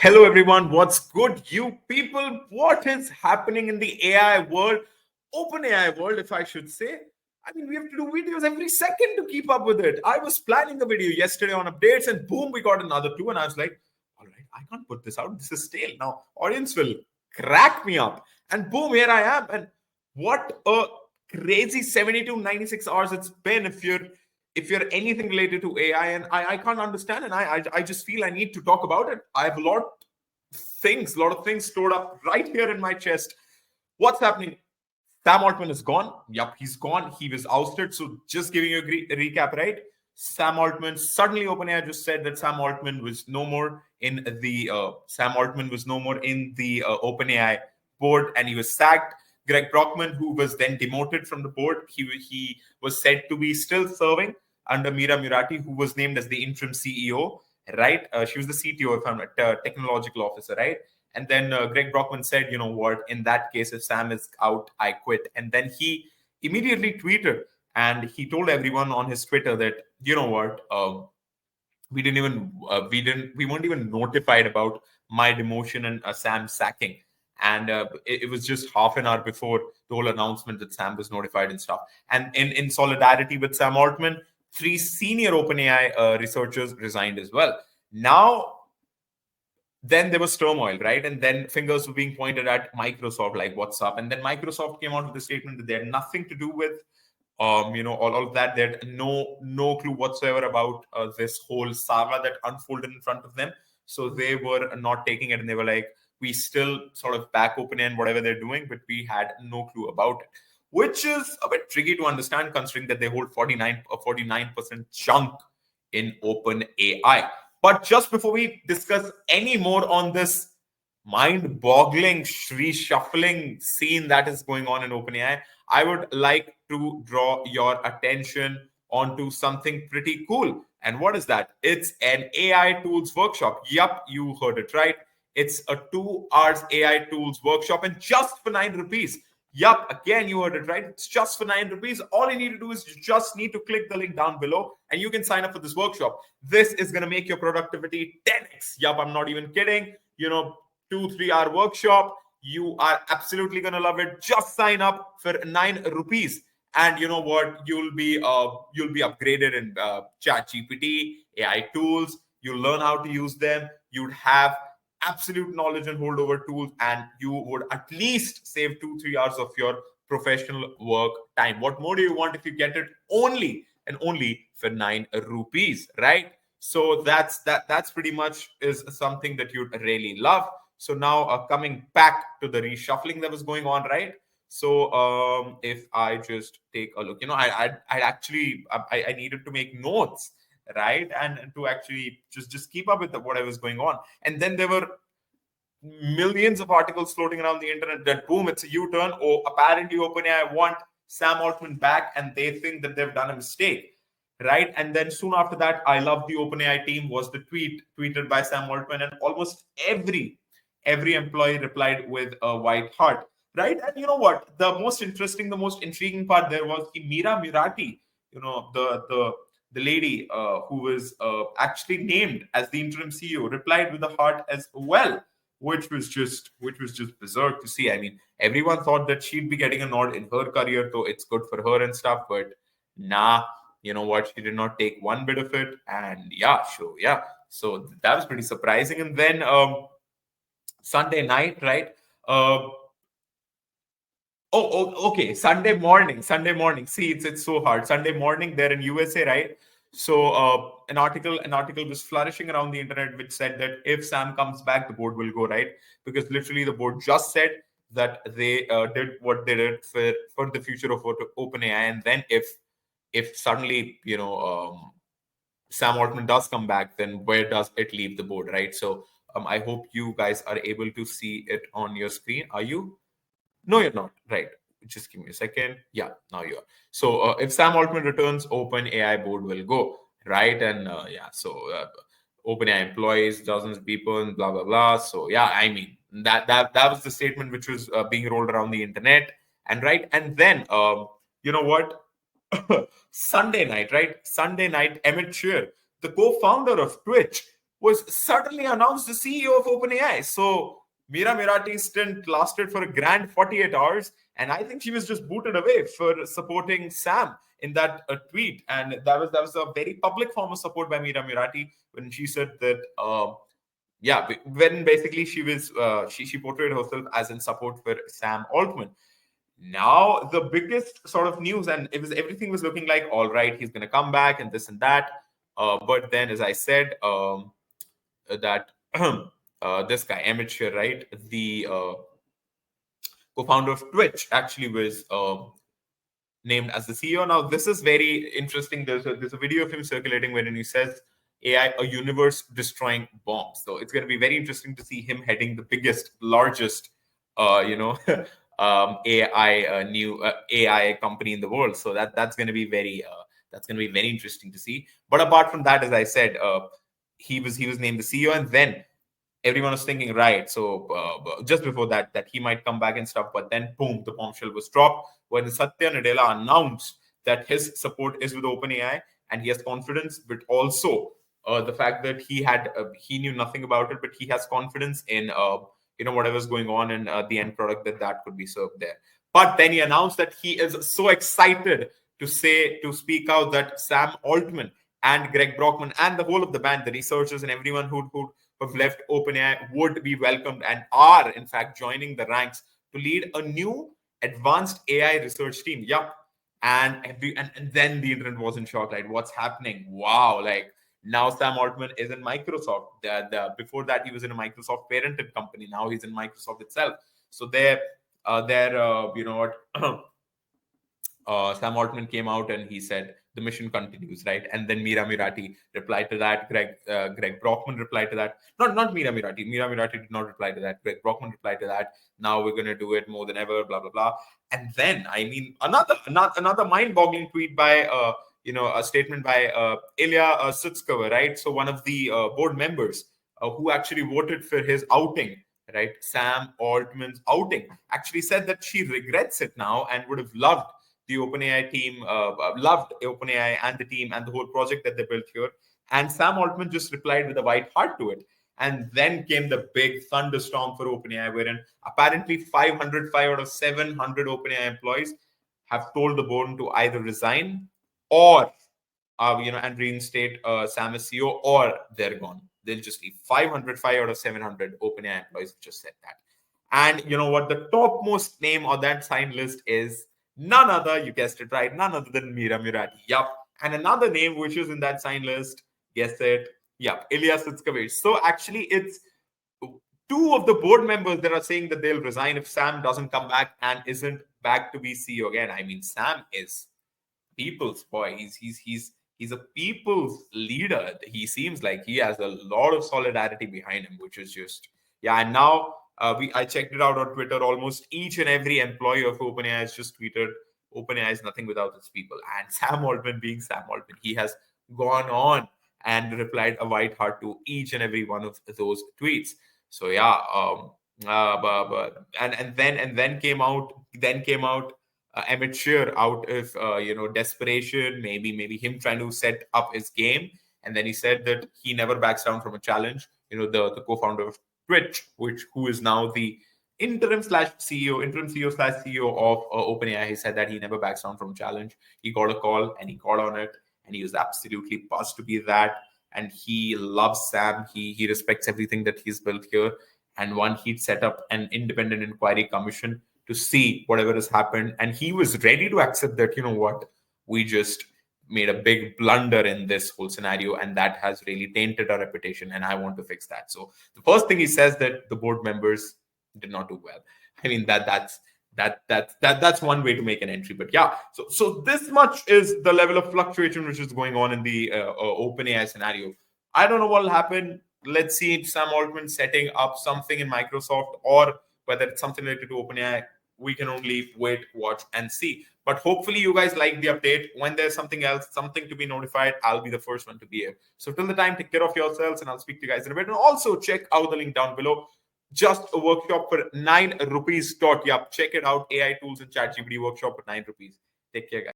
Hello, everyone. What's good, you people? What is happening in the AI world, open AI world, if I should say? I mean, we have to do videos every second to keep up with it. I was planning a video yesterday on updates, and boom, we got another two. And I was like, all right, I can't put this out. This is stale. Now, audience will crack me up. And boom, here I am. And what a crazy 70 to 96 hours it's been if you're anything related to AI, and I can't understand, and I just feel I need to talk about it. I have a lot of things stored up right here in my chest. What's happening? Sam Altman is gone. Yup, he's gone. He was ousted. So just giving you a recap, right? Sam Altman suddenly OpenAI just said that Sam Altman was no more in the OpenAI board, and he was sacked. Greg Brockman, who was then demoted from the board, he was said to be still serving under Meera Murati, who was named as the interim CEO. Right? She was the CTO, if I'm not technological officer, right? And then Greg Brockman said, you know what, in that case, if Sam is out, I quit. And then he immediately tweeted and he told everyone on his Twitter that, you know what, we weren't even notified about my demotion and Sam sacking. And it was just half an hour before the whole announcement that Sam was notified and stuff. And in solidarity with Sam Altman, 3 senior OpenAI researchers resigned as well. Now, then there was turmoil, right? And then fingers were being pointed at Microsoft, like, what's up? And then Microsoft came out with a statement that they had nothing to do with, all of that. They had no clue whatsoever about this whole saga that unfolded in front of them. So they were not taking it, and they were like, we still sort of back open in whatever they're doing, but we had no clue about it, which is a bit tricky to understand considering that they hold 49% chunk in OpenAI. But just before we discuss any more on this mind-boggling reshuffling scene that is going on in OpenAI, I would like to draw your attention onto something pretty cool. And what is that? It's an AI tools workshop. Yup, you heard it right. It's a 2 hours AI tools workshop, and just for 9 rupees. Yup, again, you heard it right. It's just for 9 rupees. All you need to do is you just need to click the link down below and you can sign up for this workshop. This is going to make your productivity 10x. Yup, I'm not even kidding. 2-3 hour workshop. You are absolutely going to love it. Just sign up for 9 rupees. And you know what? You'll be upgraded in Chat GPT, AI tools. You'll learn how to use them. You'd have absolute knowledge and holdover tools, and you would at least save 2-3 hours of your professional work time. What more do you want if you get it only and only for 9 rupees, right? So that's pretty much is something that you'd really love. So now coming back to the reshuffling that was going on, right? So if I just take a look, I actually needed to make notes, right, and to actually just keep up with whatever was going on. And then there were millions of articles floating around the internet that boom, it's a U-turn. Oh, apparently OpenAI want Sam Altman back, and they think that they've done a mistake, right? And then soon after that, I love the OpenAI team was the tweeted by Sam Altman, and almost every employee replied with a white heart, right? And you know what? The most intriguing part there was Meera Murati, the lady who was actually named as the interim CEO, replied with a heart as well, which was just berserk to see. I mean, everyone thought that she'd be getting a nod in her career, though it's good for her and stuff. But nah, you know what? She did not take one bit of it, and so that was pretty surprising. And then Sunday night, right? Okay. Sunday morning. See, it's so hard. Sunday morning, they're in USA, right? So an article was flourishing around the internet which said that if Sam comes back, the board will go, right? Because literally the board just said that they did what they did for the future of OpenAI, and then if suddenly Sam Altman does come back, then where does it leave the board, right? So I hope you guys are able to see it on your screen. Are you? No, you're not. Right. Just give me a second. Yeah, now you are. So if Sam Altman returns, OpenAI board will go, right? And so OpenAI employees, dozens of people, and blah blah blah. So yeah, I mean that was the statement which was being rolled around the internet, and right. And then you know what? Sunday night, right? Sunday night, Emmett Shear, the co-founder of Twitch, was suddenly announced the CEO of OpenAI. So Meera Mirati's stint lasted for a grand 48 hours, and I think she was just booted away for supporting Sam in that tweet. And that was a very public form of support by Meera Mirati when she said that. Yeah, when basically she was she portrayed herself as in support for Sam Altman. Now the biggest sort of news, and it was everything was looking like all right, he's going to come back and this and that. But then, as I said, that this guy Emmett Shear, right, the co-founder of Twitch, actually was named as the CEO. Now, this is very interesting. There's a video of him circulating wherein he says AI, a universe destroying bomb. So it's going to be very interesting to see him heading the biggest, largest, AI new AI company in the world. So that's going to be very interesting to see. But apart from that, as I said, he was named the CEO, and then everyone was thinking, right, so just before that he might come back and stuff, but then boom, the bombshell was dropped when Satya Nadella announced that his support is with OpenAI and he has confidence, but also the fact that he knew nothing about it, but he has confidence in whatever's going on in the end product that could be served there. But then he announced that he is so excited to speak out that Sam Altman and Greg Brockman and the whole of the band, the researchers and everyone who have left OpenAI would be welcomed and are in fact joining the ranks to lead a new advanced AI research team. Yup. And then the internet was in shock, like what's happening? Wow, like now Sam Altman is in Microsoft. Before that, he was in a Microsoft parented company. Now he's in Microsoft itself. So you know what? Sam Altman came out and he said the mission continues, right? And then Meera Mirati replied to that. Greg Brockman replied to that. Not Meera Mirati. Meera Mirati did not reply to that. Greg Brockman replied to that. Now we're going to do it more than ever. Blah blah blah. And then I mean another mind-boggling tweet by a statement by Ilya Sutskever, right? So one of the board members who actually voted for his outing, right? Sam Altman's outing, actually said that she regrets it now and would have loved the OpenAI team, loved OpenAI and the team and the whole project that they built here. And Sam Altman just replied with a white heart to it. And then came the big thunderstorm for OpenAI, wherein apparently 505 out of 700 OpenAI employees have told the board to either resign or, and reinstate Sam as CEO, or they're gone. They'll just leave. 505 out of 700 OpenAI employees just said that. And you know what? The topmost name on that signed list is none other, you guessed it right, none other than Meera Mirati. Yup. And another name which is in that signed list, guess it, yup, Ilya Sutskever. So actually, it's two of the board members that are saying that they'll resign if Sam doesn't come back and isn't back to be CEO again. I mean, Sam is people's boy. He's a people's leader. He seems like he has a lot of solidarity behind him, which is just, yeah. And now I checked it out on Twitter. Almost each and every employee of OpenAI has just tweeted, "OpenAI is nothing without its people." And Sam Altman, being Sam Altman, he has gone on and replied a white heart to each and every one of those tweets. So yeah, and then came out Emmett Shear out of desperation, maybe him trying to set up his game, and then he said that he never backs down from a challenge. The co-founder of Twitch, who is now the interim CEO slash CEO of OpenAI, he said that he never backs down from a challenge. He got a call and he got on it, and he was absolutely buzzed to be that. And he loves Sam. He respects everything that he's built here. And he'd set up an independent inquiry commission to see whatever has happened. And he was ready to accept that, you know what, we just made a big blunder in this whole scenario, and that has really tainted our reputation, and I want to fix that. So the first thing he says that the board members did not do well. I mean, that's one way to make an entry. But yeah, so this much is the level of fluctuation which is going on in the OpenAI scenario. I don't know what will happen. Let's see if Sam Altman setting up something in Microsoft, or whether it's something related to OpenAI. We can only wait, watch, and see. But hopefully you guys like the update. When there's something else, something to be notified, I'll be the first one to be here. So till the time, take care of yourselves, and I'll speak to you guys in a bit. And also check out the link down below. Just a workshop for 9 rupees. Yup, check it out. AI tools and ChatGPT workshop for 9 rupees. Take care, guys.